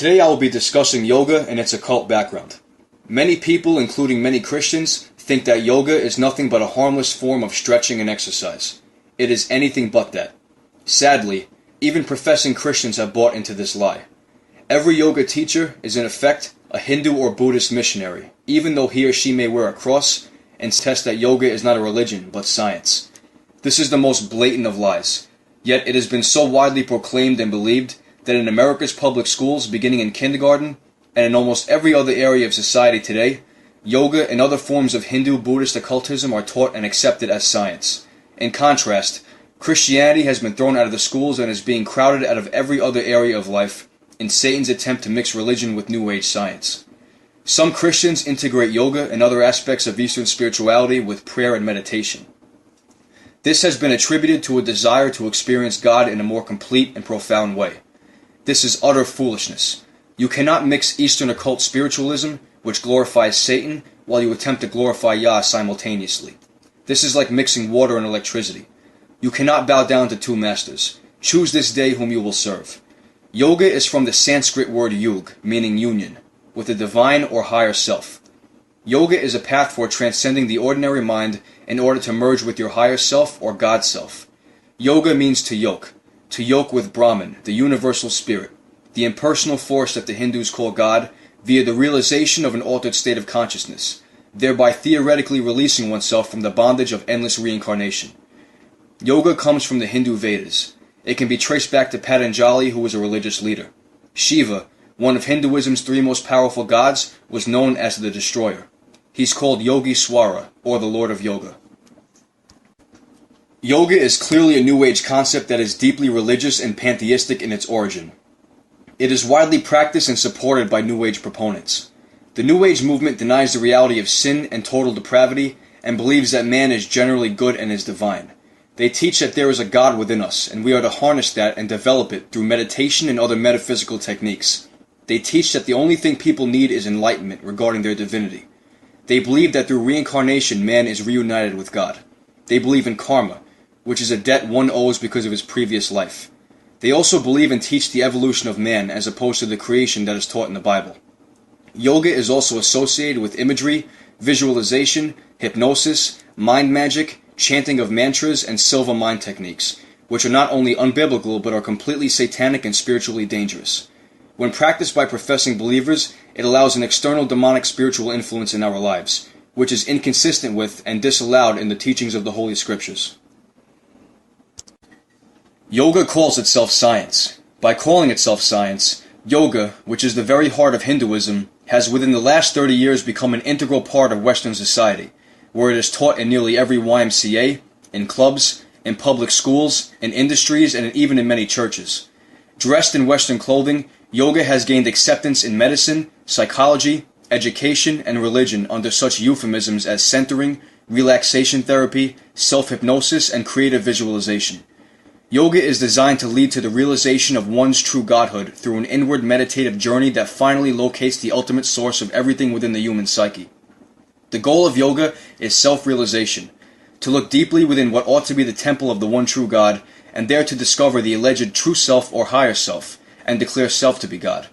Today I will be discussing yoga and its occult background. Many people, including many Christians, think that yoga is nothing but a harmless form of stretching and exercise. It is anything but that. Sadly, even professing Christians have bought into this lie. Every yoga teacher is in effect a Hindu or Buddhist missionary, even though he or she may wear a cross and test that yoga is not a religion but science. This is the most blatant of lies, yet it has been so widely proclaimed and believed that in America's public schools, beginning in kindergarten, and in almost every other area of society today, yoga and other forms of Hindu Buddhist occultism are taught and accepted as science. In contrast, Christianity has been thrown out of the schools and is being crowded out of every other area of life in Satan's attempt to mix religion with New Age science. Some Christians integrate yoga and other aspects of Eastern spirituality with prayer and meditation. This has been attributed to a desire to experience God in a more complete and profound way. This is utter foolishness. You cannot mix Eastern occult spiritualism, which glorifies Satan, while you attempt to glorify Yah simultaneously. This is like mixing water and electricity. You cannot bow down to two masters. Choose this day whom you will serve. Yoga is from the Sanskrit word yug, meaning union, with the divine or higher self. Yoga is a path for transcending the ordinary mind in order to merge with your higher self or God self. Yoga means to yoke with Brahman, the universal spirit, the impersonal force that the Hindus call God, via the realization of an altered state of consciousness, thereby theoretically releasing oneself from the bondage of endless reincarnation. Yoga comes from the Hindu Vedas. It can be traced back to Patanjali, who was a religious leader. Shiva, one of Hinduism's three most powerful gods, was known as the Destroyer. He's called Yogeshwara, or the Lord of Yoga. Yoga is clearly a New Age concept that is deeply religious and pantheistic in its origin. It is widely practiced and supported by New Age proponents. The New Age movement denies the reality of sin and total depravity and believes that man is generally good and is divine. They teach that there is a God within us, and we are to harness that and develop it through meditation and other metaphysical techniques. They teach that the only thing people need is enlightenment regarding their divinity. They believe that through reincarnation man is reunited with God. They believe in karma, which is a debt one owes because of his previous life. They also believe and teach the evolution of man as opposed to the creation that is taught in the Bible. Yoga is also associated with imagery, visualization, hypnosis, mind magic, chanting of mantras, and silva mind techniques, which are not only unbiblical but are completely satanic and spiritually dangerous. When practiced by professing believers, it allows an external demonic spiritual influence in our lives, which is inconsistent with and disallowed in the teachings of the Holy Scriptures. Yoga calls itself science. By calling itself science, yoga, which is the very heart of Hinduism, has within the last 30 years become an integral part of Western society, where it is taught in nearly every YMCA, in clubs, in public schools, in industries, and even in many churches. Dressed in Western clothing, yoga has gained acceptance in medicine, psychology, education, and religion under such euphemisms as centering, relaxation therapy, self-hypnosis, and creative visualization. Yoga is designed to lead to the realization of one's true godhood through an inward meditative journey that finally locates the ultimate source of everything within the human psyche. The goal of yoga is self-realization, to look deeply within what ought to be the temple of the one true God, and there to discover the alleged true self or higher self, and declare self to be God.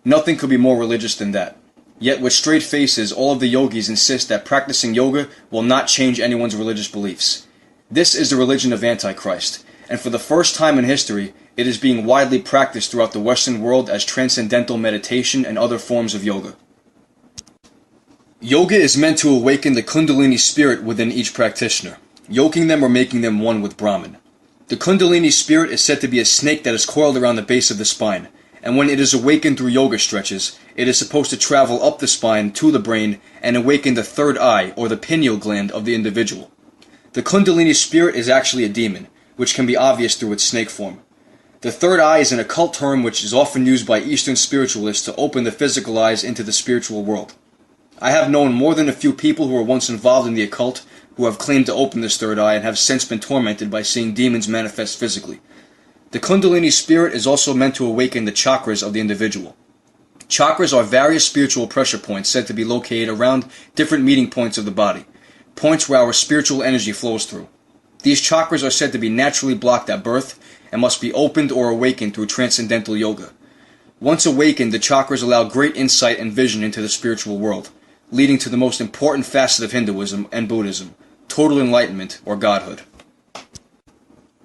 Nothing could be more religious than that. Yet with straight faces, all of the yogis insist that practicing yoga will not change anyone's religious beliefs. This is the religion of Antichrist, and for the first time in history, it is being widely practiced throughout the Western world as transcendental meditation and other forms of yoga. Yoga is meant to awaken the Kundalini spirit within each practitioner, yoking them or making them one with Brahman. The Kundalini spirit is said to be a snake that is coiled around the base of the spine, and when it is awakened through yoga stretches, it is supposed to travel up the spine to the brain and awaken the third eye, or the pineal gland, of the individual. The Kundalini spirit is actually a demon, which can be obvious through its snake form. The third eye is an occult term which is often used by Eastern spiritualists to open the physical eyes into the spiritual world. I have known more than a few people who were once involved in the occult who have claimed to open this third eye and have since been tormented by seeing demons manifest physically. The Kundalini spirit is also meant to awaken the chakras of the individual. Chakras are various spiritual pressure points said to be located around different meeting points of the body, points where our spiritual energy flows through. These chakras are said to be naturally blocked at birth and must be opened or awakened through transcendental yoga. Once awakened, the chakras allow great insight and vision into the spiritual world, leading to the most important facet of Hinduism and Buddhism, total enlightenment or godhood.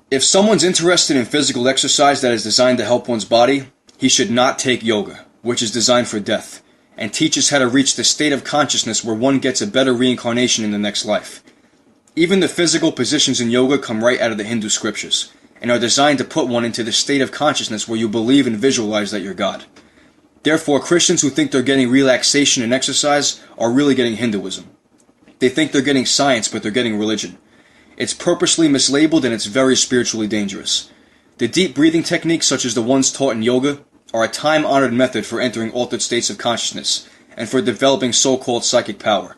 If someone's interested in physical exercise that is designed to help one's body, he should not take yoga, which is designed for death, and teaches how to reach the state of consciousness where one gets a better reincarnation in the next life. Even the physical positions in yoga come right out of the Hindu scriptures, and are designed to put one into the state of consciousness where you believe and visualize that you're God. Therefore, Christians who think they're getting relaxation and exercise are really getting Hinduism. They think they're getting science, but they're getting religion. It's purposely mislabeled and it's very spiritually dangerous. The deep breathing techniques, such as the ones taught in yoga, are a time-honored method for entering altered states of consciousness and for developing so-called psychic power.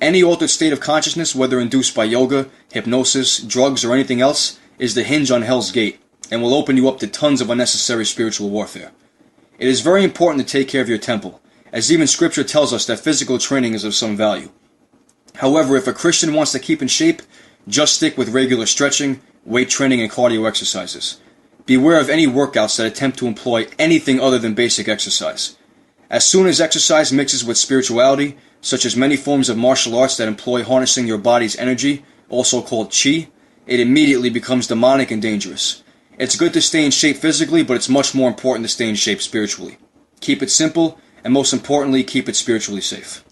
Any altered state of consciousness, whether induced by yoga, hypnosis, drugs, or anything else, is the hinge on Hell's Gate and will open you up to tons of unnecessary spiritual warfare. It is very important to take care of your temple, as even scripture tells us that physical training is of some value. However, if a Christian wants to keep in shape, just stick with regular stretching, weight training, and cardio exercises. Beware of any workouts that attempt to employ anything other than basic exercise. As soon as exercise mixes with spirituality, such as many forms of martial arts that employ harnessing your body's energy, also called chi, it immediately becomes demonic and dangerous. It's good to stay in shape physically, but it's much more important to stay in shape spiritually. Keep it simple, and most importantly, keep it spiritually safe.